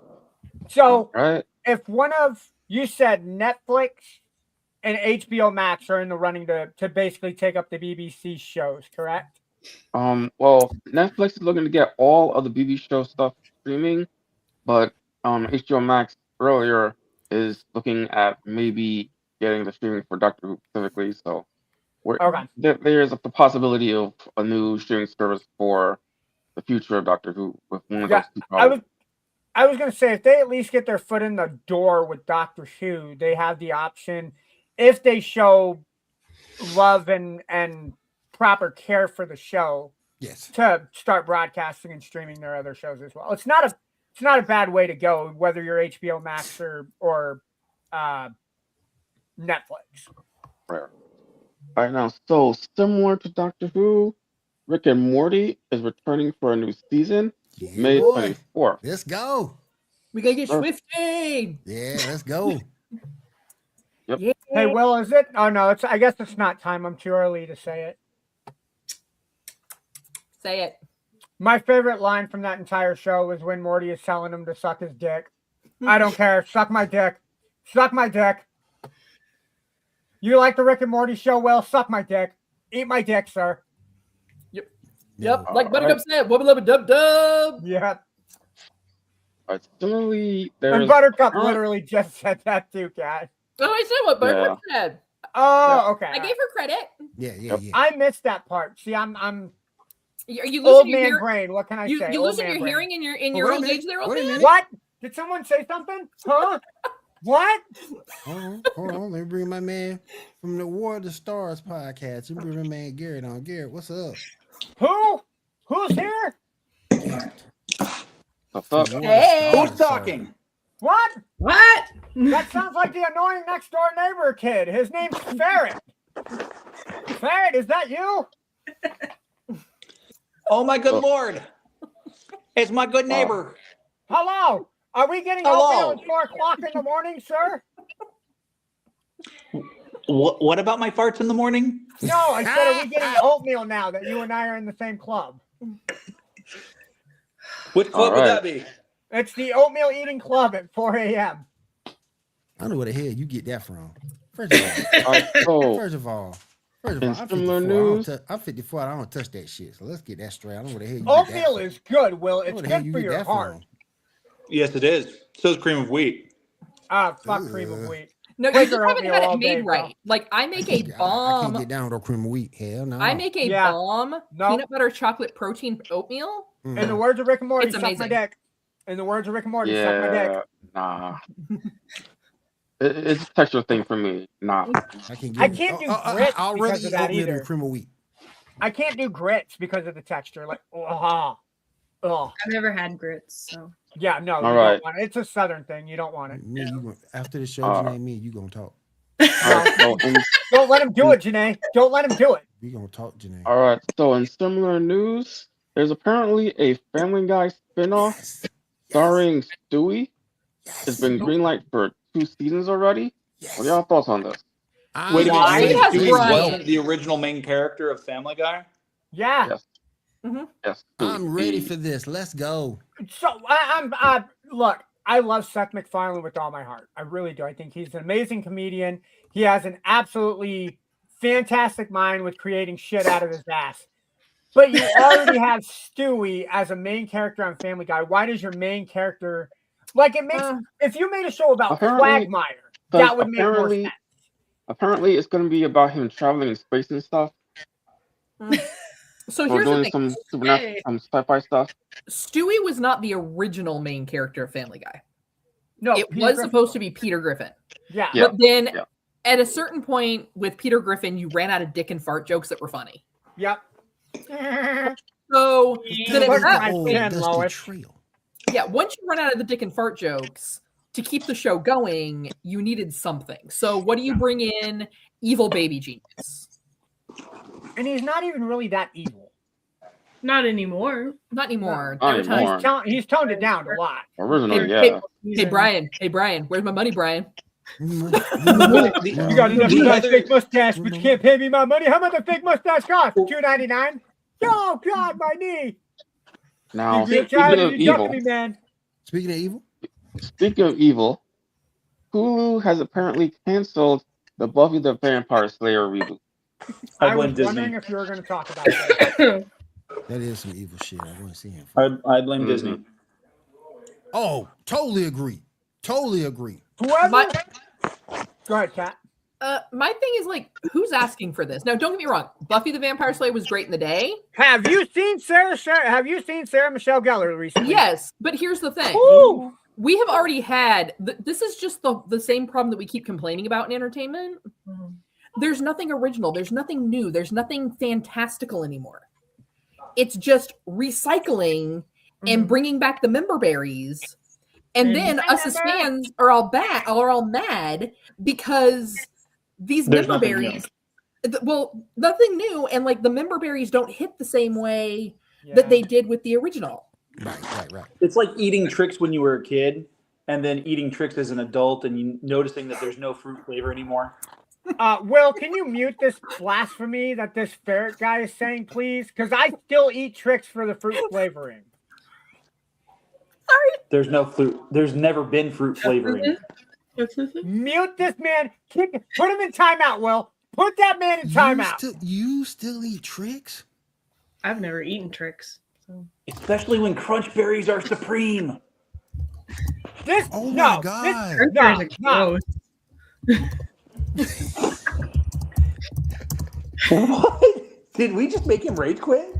So Right. if one of you said Netflix and HBO Max are in the running to basically take up the BBC shows, correct? Well, Netflix is looking to get all of the BBC show stuff streaming, but HBO Max earlier is looking at maybe getting the streaming for Doctor Who specifically. So Okay. there's the possibility of a new streaming service for the future of Doctor Who with one of those two products. I was going to say, if they at least get their foot in the door with Doctor Who, they have the option, if they show love and proper care for the show, Yes. to start broadcasting and streaming their other shows as well. It's not a bad way to go, whether you're HBO Max or Netflix. Right. All right, now, so similar to Doctor Who, Rick and Morty is returning for a new season, Yeah, May boy. 24th. Let's go. We gotta get Sure. Swifty. Yeah, let's go. Yeah. Hey, Will, is it? Oh no, I guess it's not time. I'm too early to say it. Say it. My favorite line from that entire show was when Morty is telling him to suck his dick. I don't care. Suck my dick. Suck my dick. You like the Rick and Morty show? Well, suck my dick. Eat my dick, sir. Yep. No. Like Buttercup said, wubba lubba dub dub. Yeah. Similarly, And there's Buttercup current- literally just said that too, Kat. Oh, I said what Buttercup said. Oh, okay. I gave her credit. Yeah. I missed that part. See, I'm Are you old losing your man hearing? brain. What can I You say? losing Old your man brain. hearing in your Well, wait a old minute. age there, old Wait a man? minute. What? Did someone say something? Huh? What? Hold on. Let me bring my man from the War of the Stars podcast. Let me bring my man Garrett on. Garrett, what's up? Who? Who's here? What's up? From the War of the Hey. Stars, Who's sir. talking? What? What? That sounds like the annoying next door neighbor kid. His name's Ferret. Ferret, is that you? Oh my good lord! It's my good neighbor. Hello. Are we getting Hello. oatmeal at 4 o'clock in the morning, sir? What about my farts in the morning? No, I said, are we getting oatmeal now that you and I are in the same club? Which club would Alright. that be? It's the oatmeal eating club at 4 a.m. I know where the hell you get that from. First of all, So, first of all, in I'm similar 54. news, I'm 54. I don't touch that shit. So let's get that straight. I don't know where the hell you Oatmeal get that is good, Will. from. I It's don't know where the hell good you for get your that heart. from. Yes, it is. So is cream of wheat. Fuck cream of wheat. No, you Quaker just haven't oatmeal had all it day, made bro. right. Like I make a I can't bomb. get down with no cream of wheat. Hell no. I make a Yeah. bomb No. peanut butter chocolate protein oatmeal. Mhm. In the words of Rick and Morty, It's suck my amazing. dick. In the words of Rick and Morty, suck my dick. yeah, nah. It's a texture thing for me. Nah. I can't I can't do grits I'll because rather of eat that oatmeal either. than cream of wheat. I can't do grits because of the texture. Like, ugh. I've never had grits, so Yeah, no, you All right. don't want it. It's a southern thing. You don't want it. Me, you gonna, after the show, Janae, me, and you gonna talk. All right, so Don't let him do it, Janae. Don't let him do it. We gonna talk, Janae. all right, so in similar news, there's apparently a Family Guy spinoff Yes. starring Stewie. Yes. It's been greenlight for 2 seasons already. Yes. What are y'all thoughts on this? Wait a Why? minute. It has Stewie Brian. wasn't the original main character of Family Guy? Yeah. Yes. Mhm. Yes. Stewie. I'm ready for this. Let's go. So I'm look, I love Seth MacFarlane with all my heart. I really do. I think he's an amazing comedian. He has an absolutely fantastic mind with creating shit out of his ass. But you already have Stewie as a main character on Family Guy. Why does your main character like it makes if you made a show about Apparently- Quagmire, that would make more apparently- sense. Apparently, it's going to be about him traveling in space and stuff, So or here's the doing thing: some supernatural, some sci-fi stuff. Stewie was not the original main character of Family Guy. No, It Peter was Griffin. supposed to be Peter Griffin. Yeah. Yeah. But then yeah. at a certain point with Peter Griffin, you ran out of dick and fart jokes that were funny. Yep. So then Look at that at Old Ken, dusty Lois. trail. yeah, once you run out of the dick and fart jokes, to keep the show going, you needed something. So what do you bring in? Evil baby genius. And he's not even really that evil. Not anymore. Not anymore. Not Every time- anymore. He's toned it down a lot. Originally, Hey, yeah. Hey Brian, where's my money, Brian? You got enough nice fake mustache, but you can't pay me my money. How much a fake mustache cost? $2.99? Oh God, my knee. Now, You're speaking of to evil, me, man. Speaking of evil, Hulu has apparently canceled the Buffy the Vampire Slayer reboot. I blame was Disney. wondering if you were going to talk about that. that is some evil shit. I want to see him. I blame Disney. Oh, totally agree. Totally agree. Whoever. Go ahead, Kat. My thing is like, who's asking for this? Now, don't get me wrong. Buffy the Vampire Slayer was great in the day. Have you seen Sarah Michelle Gellar recently? Yes, but here's the thing. Woo! We have already had, this is just the same problem that we keep complaining about in entertainment. There's nothing original. There's nothing new. There's nothing fantastical anymore. It's just recycling and bringing back the member berries. And then us as fans are all mad because these member berries, nothing new. And like the member berries don't hit the same way that they did with the original. Right. It's like eating Trix when you were a kid and then eating Trix as an adult and you noticing that there's no fruit flavor anymore. Will, can you mute this blasphemy that this ferret guy is saying, please? Because I still eat Trix for the fruit flavoring. Sorry. There's no fruit. There's never been fruit flavoring. Mute this man. Put him in timeout, Will. Put that man in timeout. You still eat Trix? I've never eaten Trix. So. Especially when crunch berries are supreme. Oh my God. No. What? Did we just make him rage quit?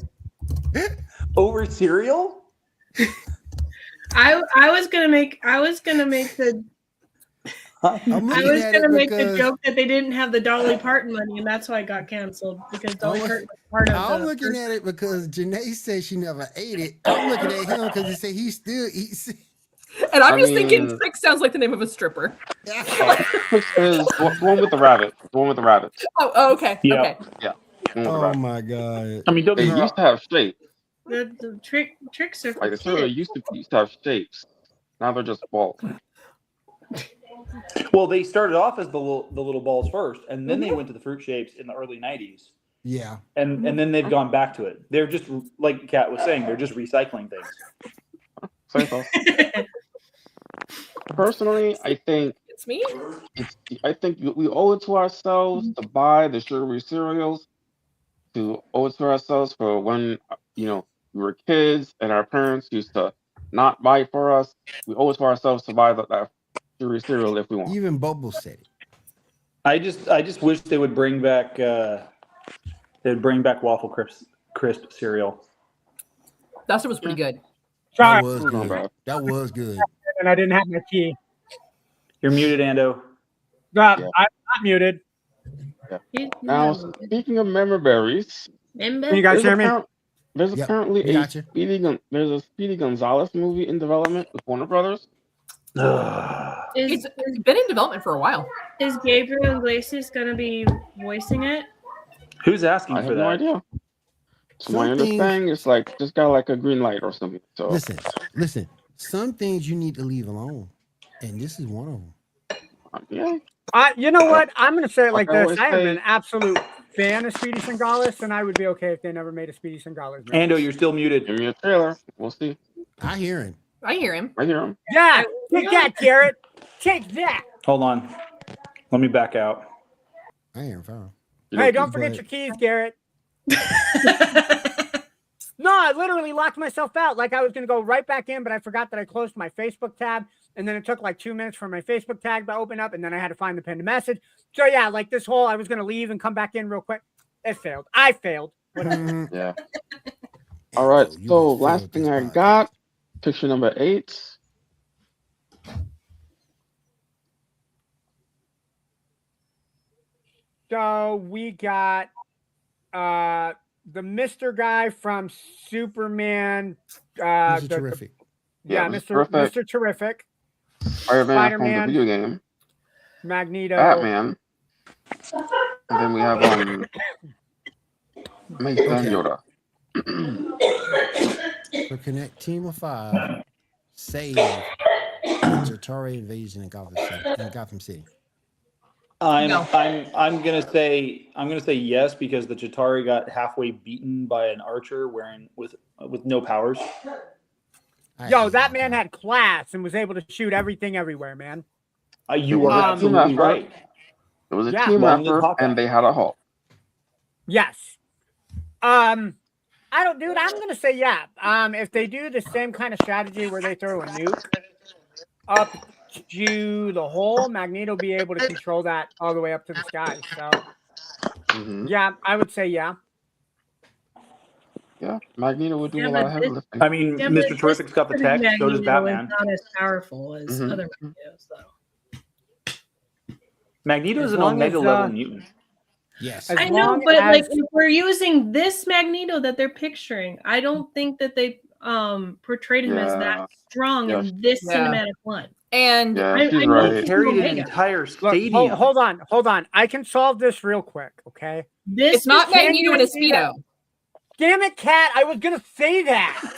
Over cereal? I was gonna make the joke that they didn't have the Dolly Parton money, and that's why it got canceled because Dolly Parton was part of I'm looking at it because Janae said she never ate it. I'm looking at him because he said he still eats it. And I'm just thinking Trix sounds like the name of a stripper. Trix is the one with the rabbit. The one with the rabbit. Oh, okay. Yeah. Okay. Yeah. Oh my God. I mean, They used to have shapes. The Trix are Like the cereal used to have shapes. Now they're just balls. Well, they started off as the little balls first, and then they went to the fruit shapes in the early 90s. Yeah. And then they've gone back to it. They're just, like Kat was saying, they're just recycling things. Personally, I think It's me. I think we owe it to ourselves to buy the sugary cereals, to owe it to ourselves for when we were kids and our parents used to not buy it for us. We owe it to ourselves to buy that sugary cereal if we want. Even Bubble said it. I just wish they would bring back Waffle Crisp cereal. That stuff was pretty good. Sorry. That was good. And I didn't have my key. You're muted, Ando. I'm not muted. Yeah. Now, speaking of member berries, Can you guys hear me? there's apparently we got you. there's a Speedy Gonzalez movie in development with Warner Brothers. It's been in development for a while. Is Gabriel Iglesias going to be voicing it? Who's asking I for have that? no idea. So my Something- understanding is like just got like a green light or something. So Listen. Some things you need to leave alone, and this is one of them. yeah. You know what? I'm going to say it like Like I this. always I am say- an absolute fan of Speedy Gonzalez, and I would be okay if they never made a Speedy Gonzalez movie. Ando, you're still muted. Give me a trailer. We'll see. I hear him. I hear him. I hear him. Yeah, take that, Garrett. Take that. Hold on. Let me back out. I hear him fine. Hey, don't forget your keys, Garrett. No, I literally locked myself out. Like I was going to go right back in, but I forgot that I closed my Facebook tab. And then it took like 2 minutes for my Facebook tab to open up. And then I had to find the pinned message. So yeah, like this whole, I was going to leave and come back in real quick. It failed. I failed. Yeah. All right. You So just last failed thing this I podcast. got, picture number 8. So we got the Mr. guy from Superman. This is terrific. Yeah, Yeah, Mr. Terrific. Mr. Terrific. Spider-Man from the Spider-Man. video game, Magneto. Batman, and then we have Mace and Yoda. So connect team of 5, save Chitauri invasion in Gotham City. I'm No. gonna say yes, because the Chitauri got halfway beaten by an archer with no powers. Yo, that man had class and was able to shoot everything everywhere, man. You are absolutely right. It was a Yeah. team Along with effort, Hawkeye. and they had a Hulk. Yes. I'm gonna say yeah. If they do the same kind of strategy where they throw a nuke up to the hole, Magneto will be able to control that all the way up to the sky. So yeah, I would say yeah. Yeah, Magneto would do Yeah, a lot but of heavy this- lifting. I mean, Yeah, Mr. but Terrific's got the this tech. So does Magneto Batman. is not as powerful as Mhm. other Magnetos, though. Magneto is As an long Omega as, level mutant. Yes. As I know, long but like as- if we're using this Magneto that they're picturing, I don't think that they portrayed him as Yeah. that strong Yeah. in this Yeah. cinematic one. And Yeah, I she's know right. he's Carried an Omega. entire Look, stadium. hold on. I can solve this real quick, okay? This it's not is- Can Magneto you in a see that? Speedo. Damn it, Cat! I was gonna say that.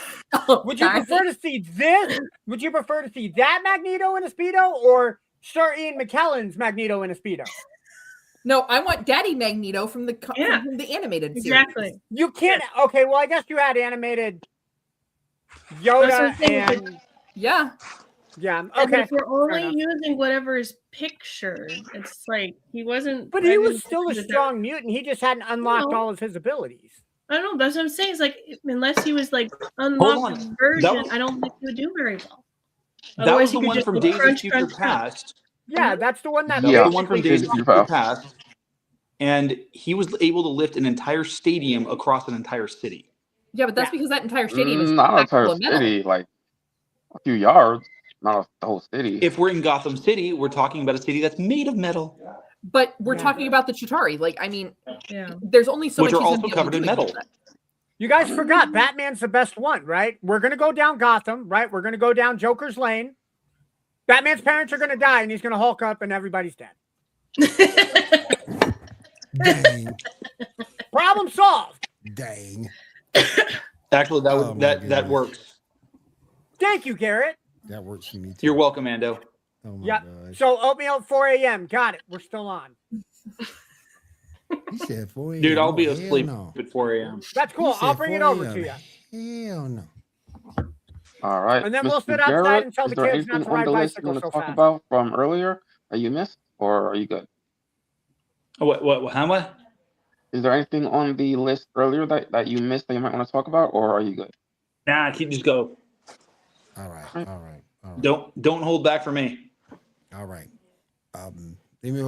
Would you Sorry. prefer to see this? Would you prefer to see that Magneto in a Speedo or Sir Ian McKellen's Magneto in a Speedo? No, I want Daddy Magneto from the Yeah. from the animated series. exactly. You can't. Okay, well, I guess you had animated That's what I'm Yoda saying, and Yeah. yeah. And Okay, if we're only enough. using whatever is pictured, it's like he wasn't. but he ready was to still a do that. strong mutant. He just hadn't unlocked No. all of his abilities. I don't know. That's what I'm saying. It's like unless he was like unlocked on. his That version, was- I don't think he would do very well. That was Otherwise, the he could one just from go Days of crunch, Future crunch, crunch. Past. Yeah, that's the one that That Yeah. was the one from basically- Days of Future Past. And he was able to lift an entire stadium across an entire city. Yeah, but that's Yeah. because that entire stadium is Not an packed full entire of metal. city, like a few yards, not the whole city. If we're in Gotham City, we're talking about a city that's made of metal, But we're Yeah. talking about the Chitauri. Like, I mean, Yeah. there's only so which much are he's gonna also be able to covered do in against metal. that. You guys forgot Batman's the best one, right? We're gonna go down Gotham, right? We're gonna go down Joker's Lane. Batman's parents are gonna die, and he's gonna Hulk up, and everybody's dead. Dang. Problem solved. Dang. Actually, that Oh would, my that goodness. works. Thank you, Garrett. That works for me too. You're welcome, Ando. Oh my Yep. gosh. So oatmeal at 4 a.m. Got it. We're still on. He said 4 a.m. Dude, I'll Oh, be hell asleep no. at 4 a.m. That's He cool. said I'll bring it 4 over to a.m. you. Hell no. All right. And then we'll Mr. sit outside Garrett, and tell is the there kids not anything to on ride the list you bicycles want to so talk fast. about from earlier that you missed, or are you good? What? How much? Is there anything on the list earlier that you missed that you might want to talk about, or are you good? Nah, keep just go. All right. All right. All right. Don't hold back for me. All right. Let me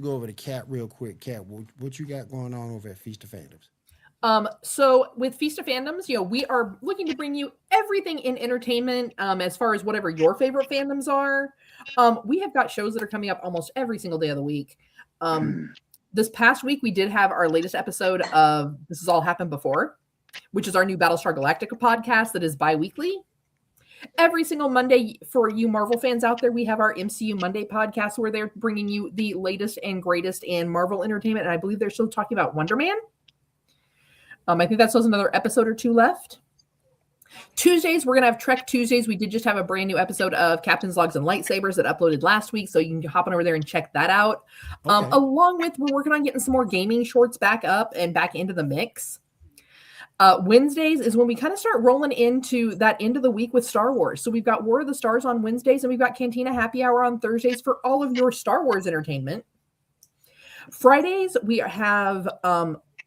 go over to Cat real quick. Cat, what you got going on over at Feast of Fandoms? So with Feast of Fandoms, we are looking to bring you everything in entertainment, as far as whatever your favorite fandoms are. We have got shows that are coming up almost every single day of the week. This past week, we did have our latest episode of This Has All Happened Before, which is our new Battlestar Galactica podcast that is bi-weekly. Every single Monday, for you Marvel fans out there, we have our MCU Monday podcast where they're bringing you the latest and greatest in Marvel entertainment. And I believe they're still talking about Wonder Man. I think that still has another episode or two left. Tuesdays, we're going to have Trek Tuesdays. We did just have a brand new episode of Captain's Logs and Lightsabers that uploaded last week, so you can hop on over there and check that out. Okay. Along with, we're working on getting some more gaming shorts back up and back into the mix. Wednesdays is when we kind of start rolling into that end of the week with Star Wars. So we've got War of the Stars on Wednesdays, and we've got Cantina Happy Hour on Thursdays for all of your Star Wars entertainment. Fridays, we have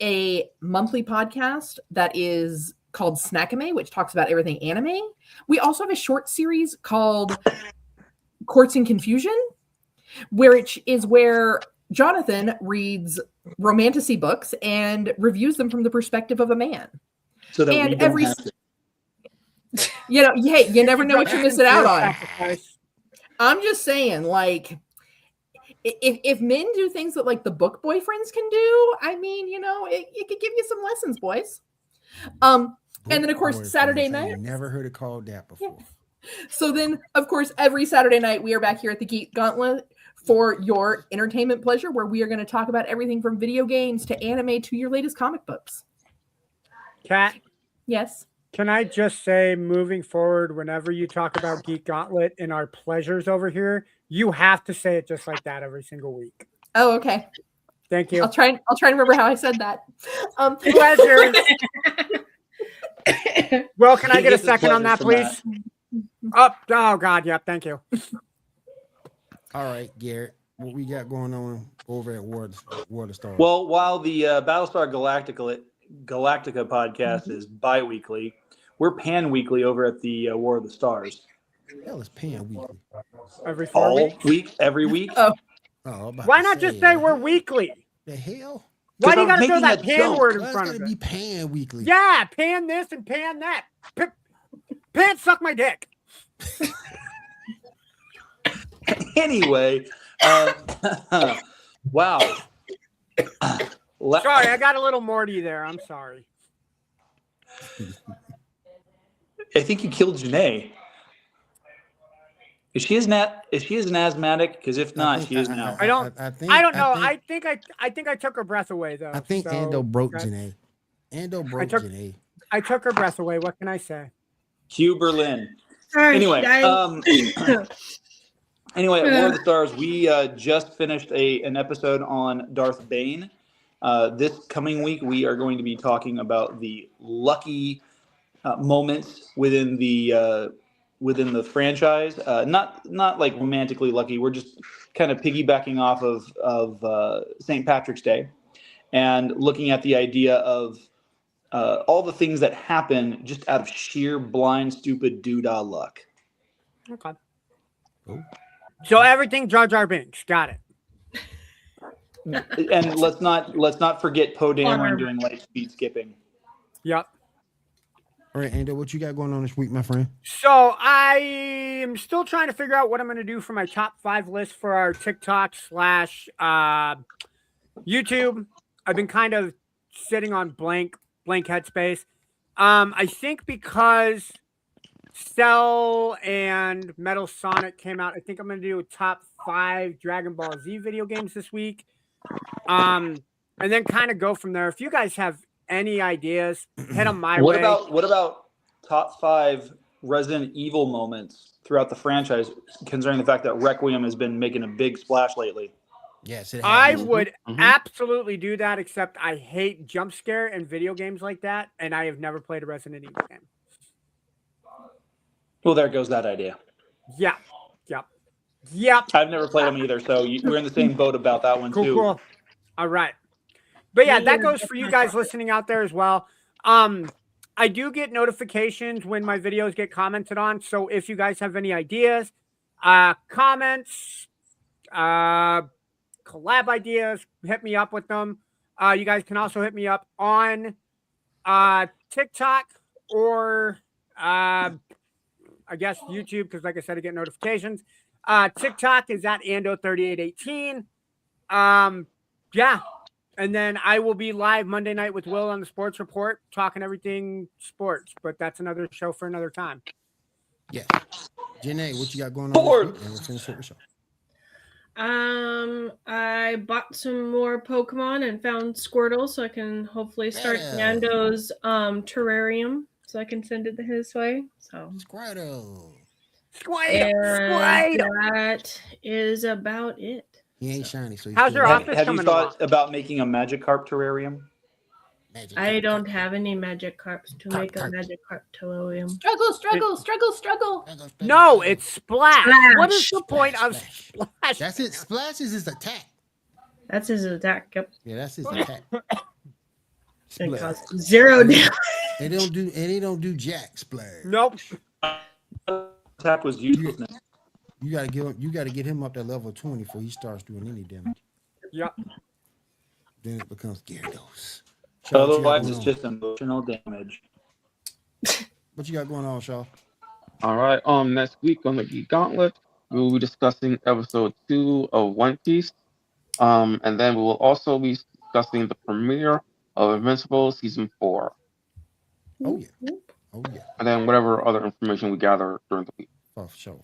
a monthly podcast that is called Snackame, which talks about everything anime. We also have a short series called Courts in Confusion, which is where Jonathan reads romantasy books and reviews them from the perspective of a man. So that And we don't every- have to. Hey, you never know what you're missing out on. Sacrifice. I'm just saying, like, if men do things that like the book boyfriends can do, I mean, it could give you some lessons, boys. And then of course Boy, Saturday friends, I night. never heard it called that before. So then, of course, every Saturday night, we are back here at the Geek Gauntlet for your entertainment pleasure, where we are going to talk about everything from video games to anime to your latest comic books. Kat, Yes. can I just say, moving forward, whenever you talk about Geek Gauntlet and our pleasures over here, you have to say it just like that every single week. Oh, okay. Thank you. I'll try and remember how I said that. Pleasure. Well, can I He get a gets his second on that, pleasures please? Oh, God, yeah, thank you. All right, Garrett, what we got going on over at War of Stars? Well, while the Battlestar Galactica podcast is bi-weekly, we're pan-weekly over at the War of the Stars. Hell, it's Pan Weekly. Every 4 weeks? Every week. Oh, Why not just say we're weekly? The hell? Why do you I'm got to throw making that a pan joke. word in Why front it's of gotta it? be Pan Weekly? Yeah, pan this and pan that. Pants suck my dick. Anyway, wow. Sorry, I got a little Morty there. I'm sorry. I think you killed Janae. Is she an asthmatic? Because if not, she is now. I don't know. I think I took her breath away though. I think so, Ando broke okay. Janae. Ando broke Janae. I took her breath away. What can I say? Hugh Berlin. Sorry, Anyway, guys. Anyway, at War of the Stars, we just finished an episode on Darth Bane. This coming week, we are going to be talking about the lucky moments within the franchise. Not like romantically lucky. We're just kind of piggybacking off of St. Patrick's Day and looking at the idea of all the things that happen just out of sheer blind, stupid doodah luck. Okay. Oh. So everything Jar Jar Binks. Got it. And let's not forget Poe Dameron doing light speed skipping. Yep. All right, Ando, what you got going on this week, my friend? So I am still trying to figure out what I'm going to do for my top 5 list for our TikTok / YouTube. I've been kind of sitting on blank headspace. I think because Cell and Metal Sonic came out, I think I'm going to do a top 5 Dragon Ball Z video games this week. And then kind of go from there. If you guys have any ideas, hit them my way. What about top 5 Resident Evil moments throughout the franchise, considering the fact that Requiem has been making a big splash lately? Yes, it I has. would absolutely do that, except I hate jump scare and video games like that, and I have never played a Resident Evil game. Well, there goes that idea. Yep. I've never played them either, so we're in the same boat about that one too. Cool. All right. But yeah, that goes for you guys listening out there as well. I do get notifications when my videos get commented on, so if you guys have any ideas, comments, collab ideas, hit me up with them. You guys can also hit me up on TikTok or I guess YouTube, because like I said, I get notifications. TikTok is at Ando3818. Yeah. And then I will be live Monday night with Will on the Sports Report, talking everything sports, but that's another show for another time. Yeah. Janae, what you got going on? Sports. And we'll finish up the show. I bought some more Pokemon and found Squirtle, so I can hopefully start Nando's terrarium, so I can send it his way. So Squirtle. And that is about it. He ain't shiny, so how's your office Have you coming thought about making a Magikarp terrarium? I don't have any Magikarps to make a Magikarp terrarium. Struggle. No, it's Splash. What is the point of Splash? That's it. Splash is his attack. That's his attack. Yep. Yeah, that's his attack. It costs 0 damage. They don't do jack splash. Nope. Attack was uselessness. You gotta get him up to level 20 before he starts doing any damage. Yep. Then it becomes Gyarados. Otherwise, it's just emotional damage. What you got going on, Shaw? All right. Next week on the Geek Gauntlet, we will be discussing episode 2 of One Piece. And then we will also be discussing the premiere of Invincible season 4. Oh yeah. Oh yeah. And then whatever other information we gather during the week. For sure.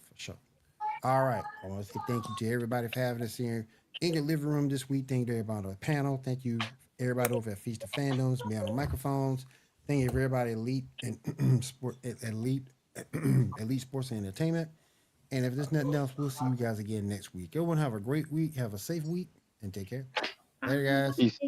All right. I want to say thank you to everybody for having us here in your living room this week. Thank you to everybody on the panel. Thank you everybody over at Feast of Fandoms, me on the microphones. Thank you everybody elite and elite sports and entertainment. And if there's nothing else, we'll see you guys again next week. Everyone have a great week, have a safe week, and take care. Later, guys. Peace.